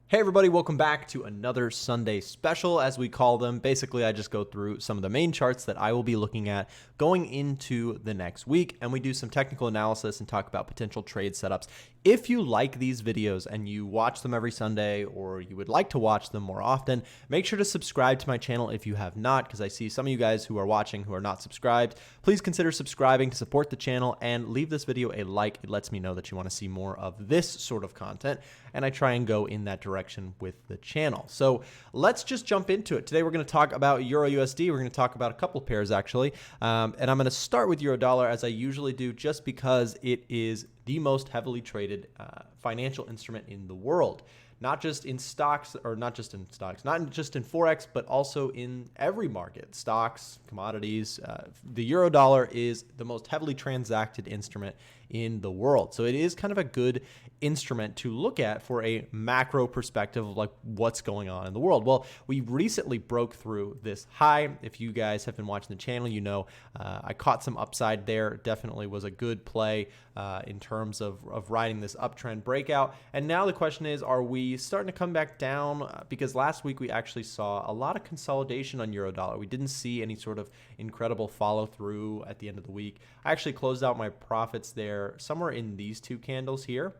Hey everybody, welcome back to another Sunday special, as we call them. Basically, I just go through some of the main charts that I will be looking at going into the next week, and we do some technical analysis and talk about potential trade setups. If you like these videos and you watch them every Sunday, or you would like to watch them more often, make sure to subscribe to my channel if you have not, because I see some of you guys who are watching who are not subscribed. Please consider subscribing to support the channel and leave this video a like. It lets me know that you want to see more of this sort of content, and I try and go in that direction with the channel. So let's just jump into it. Today we're going to talk about EURUSD. We're going to talk about a couple of pairs actually, and I'm going to start with Eurodollar as I usually do, just because it is the most heavily traded financial instrument in the world. Not just in stocks, or not just in Forex, but also in every market, stocks, commodities. The Eurodollar is the most heavily transacted instrument in the world. So it is kind of a good instrument to look at for a macro perspective of like what's going on in the world. Well, we recently broke through this high. If you guys have been watching the channel, you know I caught some upside there. Definitely was a good play in terms of riding this uptrend breakout. And now the question is, are we starting to come back down? Because last week we actually saw a lot of consolidation on Eurodollar. We didn't see any sort of incredible follow through at the end of the week. I actually closed out my profits there somewhere in these two candles here.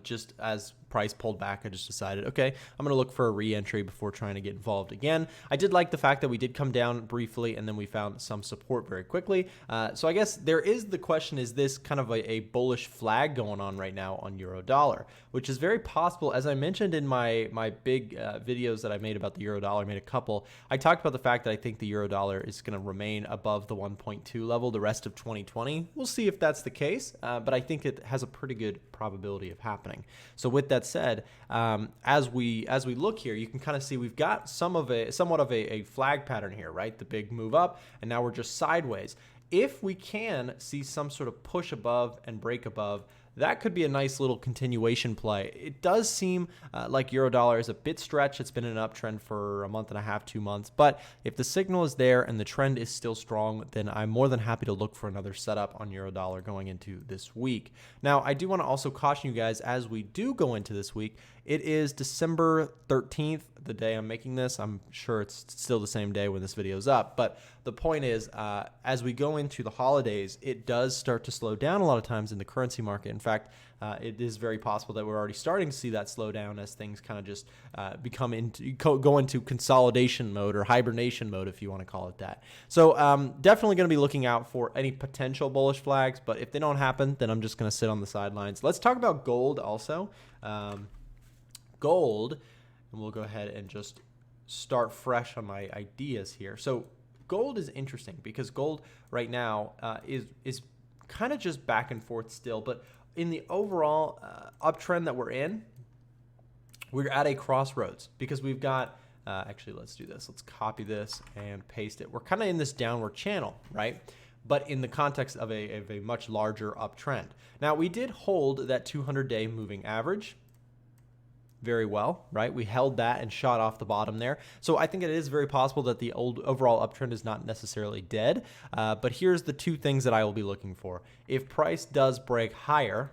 Just as price pulled back, I just decided, okay, I'm going to look for a re-entry before trying to get involved again. I did like the fact that we did come down briefly and then we found some support very quickly. So I guess there is the question, is this kind of a bullish flag going on right now on Eurodollar, which is very possible. As I mentioned in my big videos that I made about the Eurodollar, I made a couple. I talked about the fact that I think the Eurodollar is going to remain above the 1.2 level the rest of 2020. We'll see if that's the case, but I think it has a pretty good probability of happening. So with that said, as we look here, you can kind of see we've got somewhat of a flag pattern here, right? The big move up, and now we're just sideways. If we can see some sort of push above and break above, that could be a nice little continuation play. It does seem like Eurodollar is a bit stretched. It's been in an uptrend for a month and a half, 2 months. But if the signal is there and the trend is still strong, then I'm more than happy to look for another setup on Eurodollar going into this week. Now, I do want to also caution you guys as we do go into this week. It is December 13th, the day I'm making this. I'm sure it's still the same day when this video is up. But the point is, as we go into the holidays, it does start to slow down a lot of times in the currency market. In fact, it is very possible that we're already starting to see that slow down as things kind of just go into consolidation mode or hibernation mode, if you want to call it that. So definitely going to be looking out for any potential bullish flags. But if they don't happen, then I'm just going to sit on the sidelines. Let's talk about gold also. Gold, and we'll go ahead and just start fresh on my ideas here. So gold is interesting because gold right now is kind of just back and forth still, but in the overall uptrend that we're in, we're at a crossroads because we've got actually, let's do this. Let's copy this and paste it. We're kind of in this downward channel, right? But in the context of a much larger uptrend. Now, we did hold that 200-day moving average very well, right? We held that and shot off the bottom there. So I think it is very possible that the overall uptrend is not necessarily dead. But here's the two things that I will be looking for. If price does break higher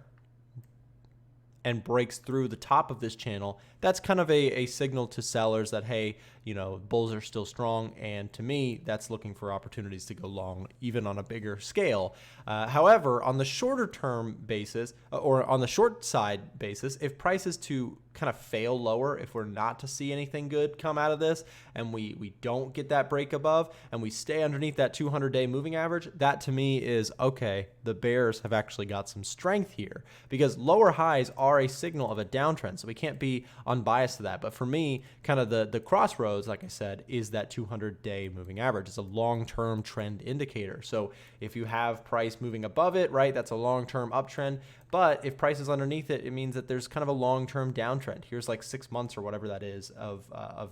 and breaks through the top of this channel, that's kind of a signal to sellers that, hey, you know, bulls are still strong. And to me, that's looking for opportunities to go long, even on a bigger scale. However, on the shorter term basis, or on the short side basis, if price is to kind of fail lower, if we're not to see anything good come out of this, and we don't get that break above, and we stay underneath that 200-day moving average, that to me is, okay, the bears have actually got some strength here, because lower highs are a signal of a downtrend, so we can't be unbiased to that. But for me, kind of the crossroads, like I said, is that 200-day moving average. It's a long-term trend indicator. So if you have price moving above it, right, that's a long-term uptrend. But if price is underneath it, it means that there's kind of a long-term downtrend. Here's like 6 months or whatever that is of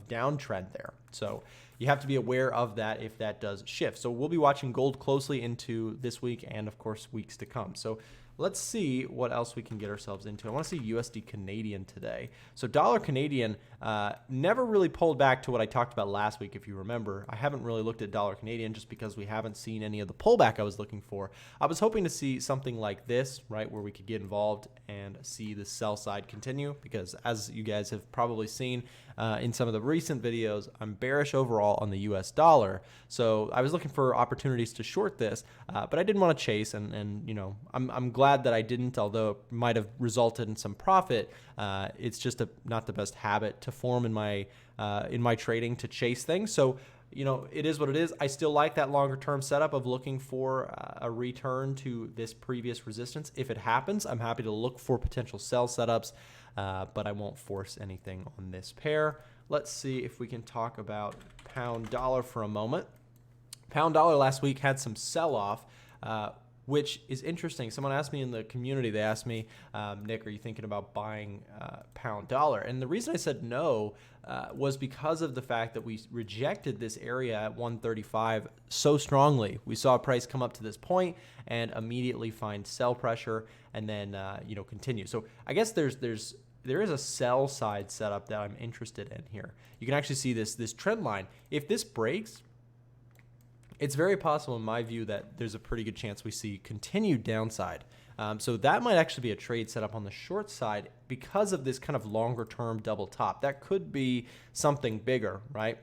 downtrend there. So you have to be aware of that if that does shift. So we'll be watching gold closely into this week and, of course, weeks to come. So Let's see what else we can get ourselves into. I want to see USD Canadian today. So dollar Canadian never really pulled back to what I talked about last week, if you remember. I haven't really looked at dollar Canadian just because we haven't seen any of the pullback I was looking for. I was hoping to see something like this, right, where we could get involved and see the sell side continue, because as you guys have probably seen in some of the recent videos, I'm bearish overall on the US dollar. So I was looking for opportunities to short this, but I didn't want to chase, and you know, I'm glad that I didn't, although it might have resulted in some profit. It's just not the best habit to form in my trading, to chase things. So, you know, it is what it is. I still like that longer term setup of looking for a return to this previous resistance. If it happens, I'm happy to look for potential sell setups, but I won't force anything on this pair. Let's see if we can talk about pound dollar for a moment. Pound dollar last week had some sell off, which is interesting. Someone asked me in the community, they asked me, Nick, are you thinking about buying pound dollar? And the reason I said no was because of the fact that we rejected this area at 135 so strongly. We saw a price come up to this point and immediately find sell pressure and then you know, continue. So I guess there is a sell side setup that I'm interested in here. You can actually see this trend line. If this breaks, it's very possible in my view that there's a pretty good chance we see continued downside. So that might actually be a trade set up on the short side because of this kind of longer term double top. That could be something bigger, right?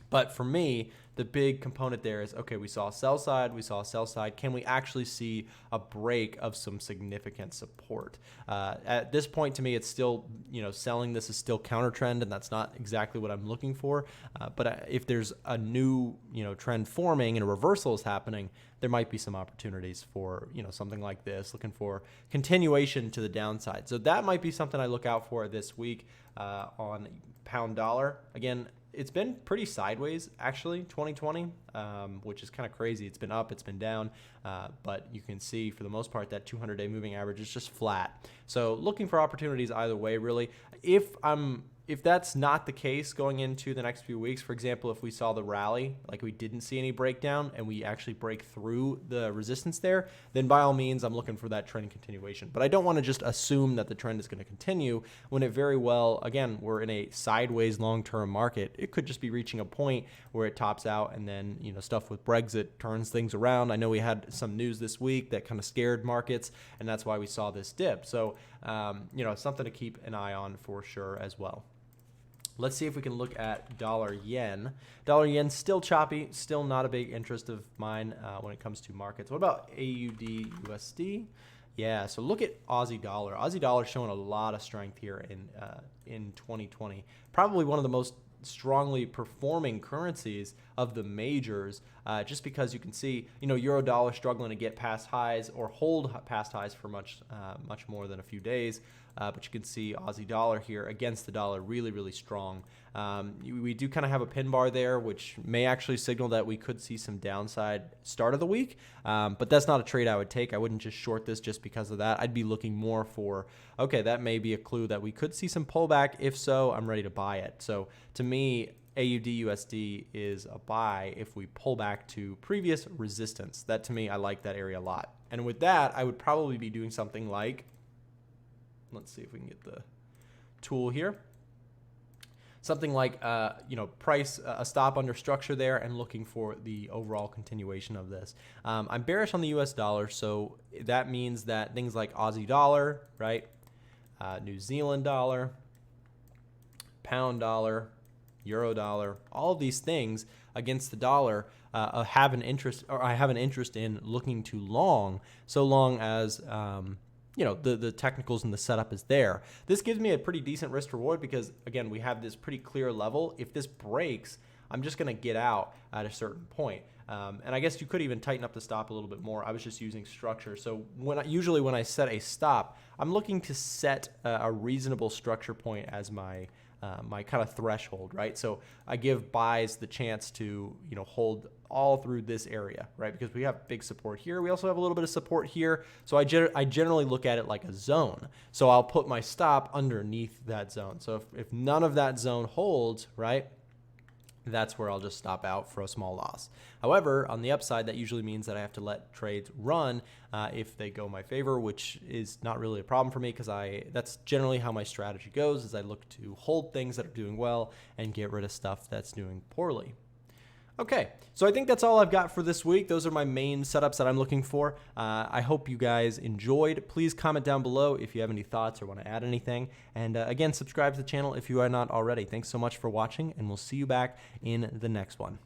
But for me, the big component there is, okay, we saw a sell side, we saw a sell side. Can we actually see a break of some significant support? At this point, to me, it's still, you know, selling this is still counter trend, and that's not exactly what I'm looking for. But if there's a new, you know, trend forming and a reversal is happening, there might be some opportunities for, you know, something like this, looking for continuation to the downside. So that might be something I look out for this week on pound dollar. Again, it's been pretty sideways, actually, 2020, which is kind of crazy. It's been up, it's been down, but you can see for the most part that 200-day moving average is just flat. So looking for opportunities either way, really. If that's not the case going into the next few weeks, for example, if we saw the rally, like we didn't see any breakdown and we actually break through the resistance there, then by all means, I'm looking for that trend continuation. But I don't want to just assume that the trend is going to continue when it very well, again, we're in a sideways long-term market. It could just be reaching a point where it tops out and then, you know, stuff with Brexit turns things around. I know we had some news this week that kind of scared markets, and that's why we saw this dip. So, you know, something to keep an eye on for sure as well. Let's see if we can look at dollar yen. Dollar yen still choppy, still not a big interest of mine when it comes to markets. What about AUDUSD? Yeah, so look at Aussie dollar. Aussie dollar showing a lot of strength here in 2020. Probably one of the most strongly performing currencies of the majors, just because you can see, you know, euro dollar struggling to get past highs or hold past highs for much more than a few days. But you can see Aussie dollar here against the dollar really, really strong. We do kind of have a pin bar there, which may actually signal that we could see some downside start of the week. But that's not a trade I would take. I wouldn't just short this just because of that. I'd be looking more for, okay, that may be a clue that we could see some pullback. If so, I'm ready to buy it. So to me, AUDUSD is a buy if we pull back to previous resistance. That to me, I like that area a lot. And with that, I would probably be doing something like, let's see if we can get the tool here. Something like, you know, price a stop under structure there and looking for the overall continuation of this. I'm bearish on the US dollar, so that means that things like Aussie dollar, right? New Zealand dollar, pound dollar, euro dollar, all of these things against the dollar have an interest, or I have an interest in looking to long, so long as you know, the technicals and the setup is there. This gives me a pretty decent risk reward because, again, we have this pretty clear level. If this breaks, I'm just going to get out at a certain point. And I guess you could even tighten up the stop a little bit more. I was just using structure. So usually when I set a stop, I'm looking to set a reasonable structure point as my kind of threshold, right? So I give buys the chance to, you know, hold all through this area, right? Because we have big support here. We also have a little bit of support here. So I generally look at it like a zone. So I'll put my stop underneath that zone. So if none of that zone holds, right, that's where I'll just stop out for a small loss. However, on the upside, that usually means that I have to let trades run if they go my favor, which is not really a problem for me because that's generally how my strategy goes, is I look to hold things that are doing well and get rid of stuff that's doing poorly. Okay, so I think that's all I've got for this week. Those are my main setups that I'm looking for. I hope you guys enjoyed. Please comment down below if you have any thoughts or want to add anything. And again, subscribe to the channel if you are not already. Thanks so much for watching, and we'll see you back in the next one.